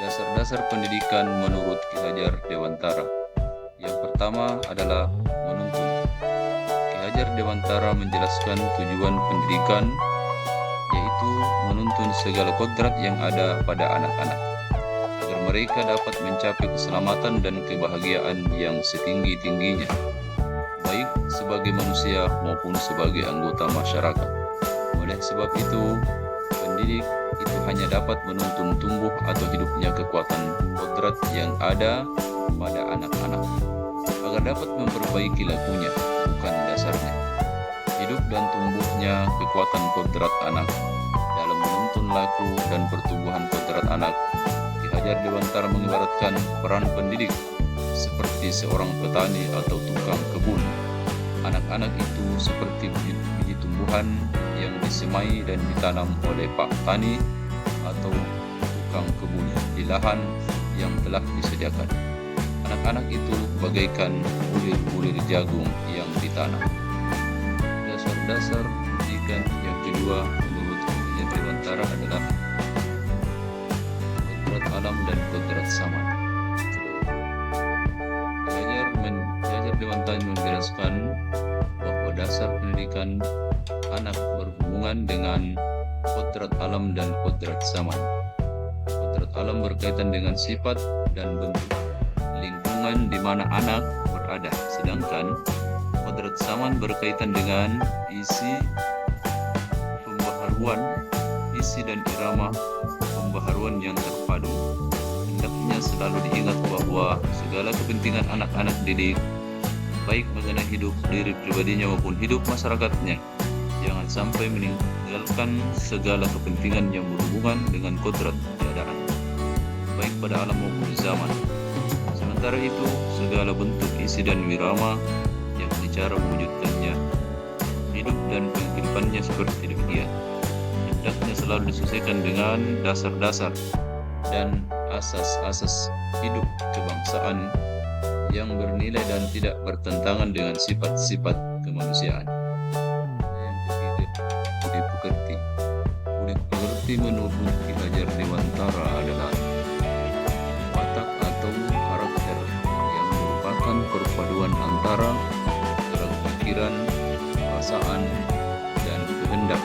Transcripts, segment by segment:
Dasar-dasar pendidikan menurut Ki Hajar Dewantara. Yang pertama adalah menuntun. Ki Hajar Dewantara menjelaskan tujuan pendidikan, yaitu menuntun segala kodrat yang ada pada anak-anak, agar mereka dapat mencapai keselamatan dan kebahagiaan yang setinggi-tingginya, baik sebagai manusia maupun sebagai anggota masyarakat. Oleh sebab itu, pendidik itu hanya dapat menuntun tumbuh atau hidupnya kekuatan kodrat yang ada pada anak-anak, agar dapat memperbaiki lakunya, bukan dasarnya. Hidup dan tumbuhnya kekuatan kodrat anak. Dalam menuntun laku dan pertumbuhan kodrat anak, Ki Hajar Dewantara mengibaratkan peran pendidik seperti seorang petani atau tukang kebun. Anak-anak itu seperti biji tumbuhan yang disemai dan ditanam oleh Pak Tani atau tukang kebun di lahan yang telah disediakan. Anak-anak itu bagaikan bulir-bulir jagung yang ditanam. Dasar-dasar pendidikan yang kedua menurut Ki Hajar Dewantara adalah kodrat alam dan kodrat zaman. Ki Hajar Dewantara menjelaskan bahwa dasar pendidikan anak berhubungan dengan kodrat alam dan kodrat zaman. Kodrat alam berkaitan dengan sifat dan bentuk lingkungan di mana anak berada, sedangkan kodrat zaman berkaitan dengan isi dan irama pembaharuan yang terpadu. Hendaknya selalu diingat bahwa segala kepentingan anak-anak didik, baik mengenai hidup diri pribadinya maupun hidup masyarakatnya, jangan sampai meninggalkan segala kepentingan yang berhubungan dengan kodrat keadaan, baik pada alam maupun zaman. Sementara itu, segala bentuk isi dan wirama yang cara mewujudkannya, hidup dan kehidupannya seperti demikian, hendaknya selalu disesuaikan dengan dasar-dasar dan asas-asas hidup kebangsaan yang bernilai dan tidak bertentangan dengan sifat-sifat kemanusiaan. Yang ketiga, budi pekerti. Budi pekerti menurut Ki Hajar Dewantara adalah watak atau karakter yang merupakan perpaduan antara gerak pikiran, perasaan, dan kehendak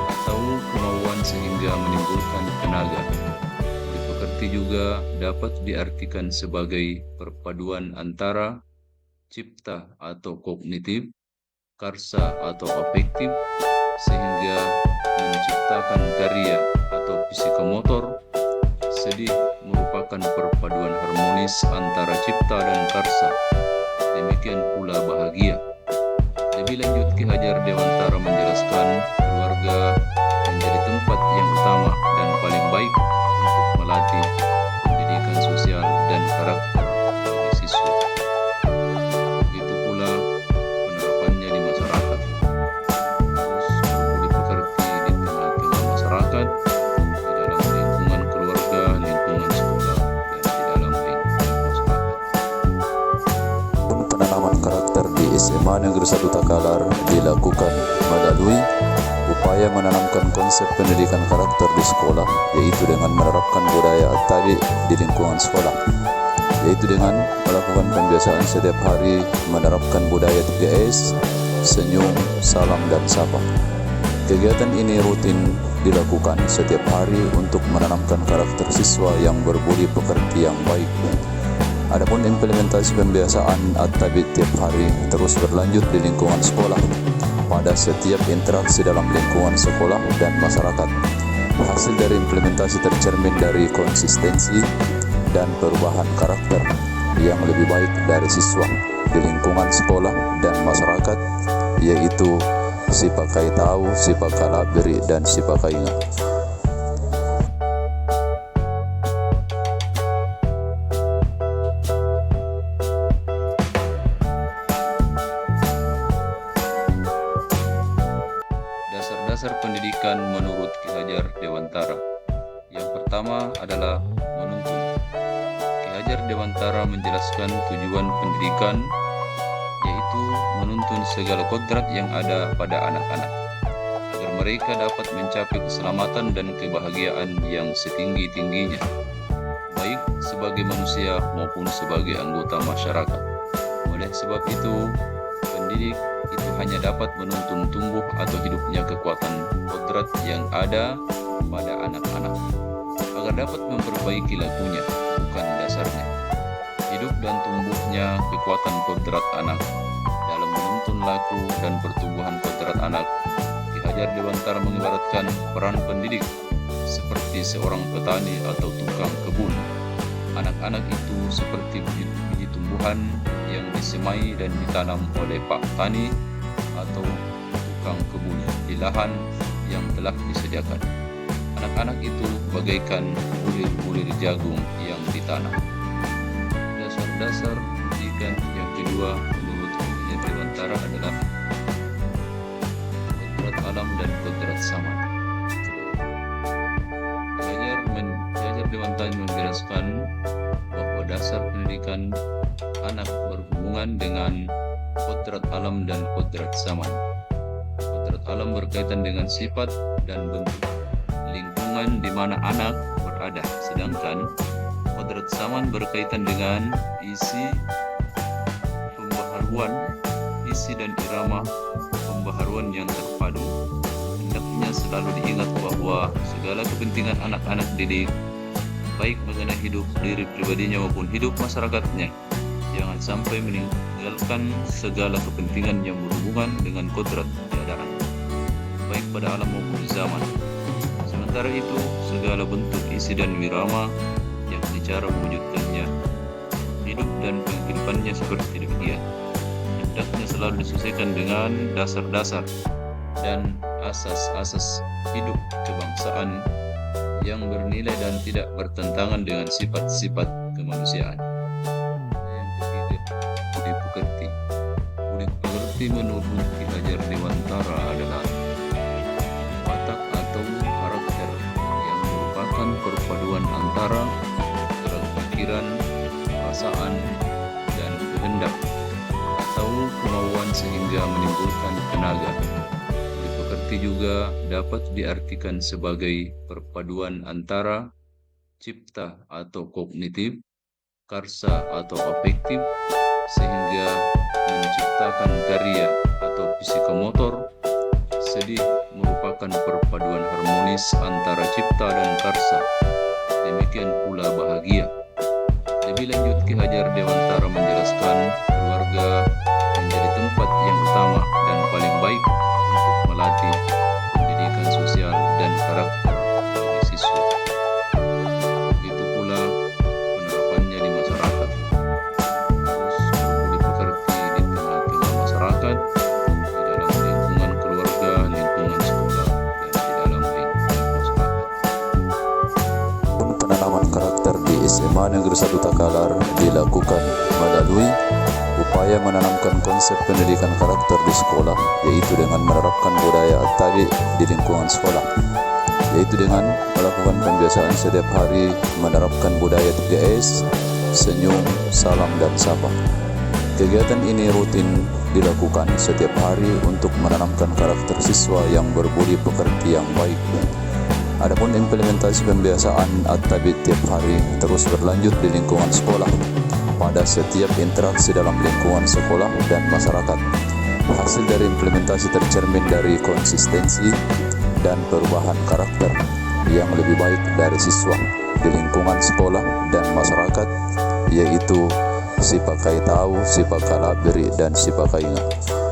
atau kemauan sehingga menimbulkan tenaga. Pekerti juga dapat diartikan sebagai perpaduan antara cipta atau kognitif, karsa atau afektif, sehingga menciptakan karya atau psikomotor. Sedih merupakan perpaduan harmonis antara cipta dan karsa. Demikian pula bahagia. Lebih lanjut, Ki Hajar Dewantara menjelaskan keluarga menjadi tempat yang utama dan paling baik untuk melatih pendidikan sosial dan karakter bagi siswa. Begitu pula penerapannya di masyarakat. Harus berbudi pekerti di tengah-tengah masyarakat, di dalam lingkungan keluarga, lingkungan sekolah, dan di dalam lingkungan masyarakat. Penanaman karakter di SMA Negeri 1 Takalar dilakukan melalui upaya menanamkan konsep pendidikan karakter di sekolah, yaitu dengan menerapkan budaya At-Tabi di lingkungan sekolah, yaitu dengan melakukan pembiasaan setiap hari menerapkan budaya 3S, senyum, salam, dan sapa. Kegiatan ini rutin dilakukan setiap hari untuk menanamkan karakter siswa yang berbudi pekerti yang baik. Adapun implementasi pembiasaan At-Tabi tiap hari terus berlanjut di lingkungan sekolah pada setiap interaksi dalam lingkungan sekolah dan masyarakat. Hasil dari implementasi tercermin dari konsistensi dan perubahan karakter yang lebih baik dari siswa di lingkungan sekolah dan masyarakat, yaitu si pakai tahu, si pakai laberi, dan si pakai ingat. Dasar pendidikan menurut Ki Hajar Dewantara. Yang pertama adalah menuntun. Ki Hajar Dewantara menjelaskan tujuan pendidikan, yaitu menuntun segala kodrat yang ada pada anak-anak, agar mereka dapat mencapai keselamatan dan kebahagiaan yang setinggi-tingginya, baik sebagai manusia maupun sebagai anggota masyarakat. Oleh sebab itu, pendidik itu hanya dapat menuntun tumbuh atau hidupnya kekuatan kodrat yang ada pada anak-anak, agar dapat memperbaiki lakunya, bukan dasarnya. Hidup dan tumbuhnya kekuatan kodrat anak dalam menuntun laku dan pertumbuhan kodrat anak. Ki Hajar Dewantara mengibaratkan peran pendidik seperti seorang petani atau tukang kebun. Anak-anak itu seperti biji tumbuhan yang disemai dan ditanam oleh Pak Tani atau tukang kebun di lahan yang telah disediakan. Anak-anak itu bagaikan bulir-bulir jagung yang ditanam. Dasar-dasar pendidikan yang kedua menurut Ki Hajar Dewantara adalah kodrat alam dan kodrat zaman. Ki Hajar Dewantara menjelaskan bahwa dasar pendidikan anak berhubungan dengan kodrat alam dan kodrat zaman. Kodrat alam berkaitan dengan sifat dan bentuk lingkungan di mana anak berada, sedangkan kodrat zaman berkaitan dengan isi dan irama pembaharuan yang terpadu. Hendaknya selalu diingat bahwa segala kepentingan anak-anak didik, baik mengenai hidup diri pribadinya maupun hidup masyarakatnya, jangan sampai meninggalkan segala kepentingan yang berhubungan dengan kodrat keadaan, baik pada alam maupun zaman. Sementara itu, segala bentuk isi dan wirama yang cara mewujudkannya, hidup dan kehidupannya seperti demikian, hendaknya selalu disesuaikan dengan dasar-dasar dan asas-asas hidup kebangsaan yang bernilai dan tidak bertentangan dengan sifat-sifat kemanusiaan. Yang ketiga, budi pekerti. Budi pekerti menurut Ki Hajar Dewantara adalah watak atau karakter yang merupakan perpaduan antara pikiran, perasaan, dan kehendak atau kemauan sehingga menimbulkan tenaga. Budi pekerti juga dapat diartikan sebagai perpaduan antara cipta atau kognitif, karsa atau afektif, sehingga menciptakan karya atau psikomotor. Sedih merupakan perpaduan harmonis antara cipta dan karsa. Demikian pula bahagia. Lebih lanjut, Ki Hajar Dewantara menjelaskan keluarga menjadi tempat yang utama dan paling baik untuk melatih pendidikan sosial dan karakter bagi siswa. Begitu pula penerapannya di masyarakat. Harus berbudi pekerti di tengah-tengah masyarakat, di dalam lingkungan keluarga, lingkungan sekolah, dan di dalam lingkungan masyarakat. Penanaman karakter di SMA Negeri 1 Takalar dilakukan melalui upaya menanamkan konsep pendidikan karakter di sekolah, yaitu dengan menerapkan budaya At-Tabi di lingkungan sekolah, yaitu dengan melakukan pembiasaan setiap hari menerapkan budaya 3S, senyum, salam, dan sapa. Kegiatan ini rutin dilakukan setiap hari untuk menanamkan karakter siswa yang berbudi pekerti yang baik. Adapun implementasi pembiasaan At-Tabi tiap hari terus berlanjut di lingkungan sekolah pada setiap interaksi dalam lingkungan sekolah dan masyarakat. Hasil dari implementasi tercermin dari konsistensi dan perubahan karakter yang lebih baik dari siswa di lingkungan sekolah dan masyarakat, yaitu si pakai tahu, si pakai beri, dan si pakai ingat.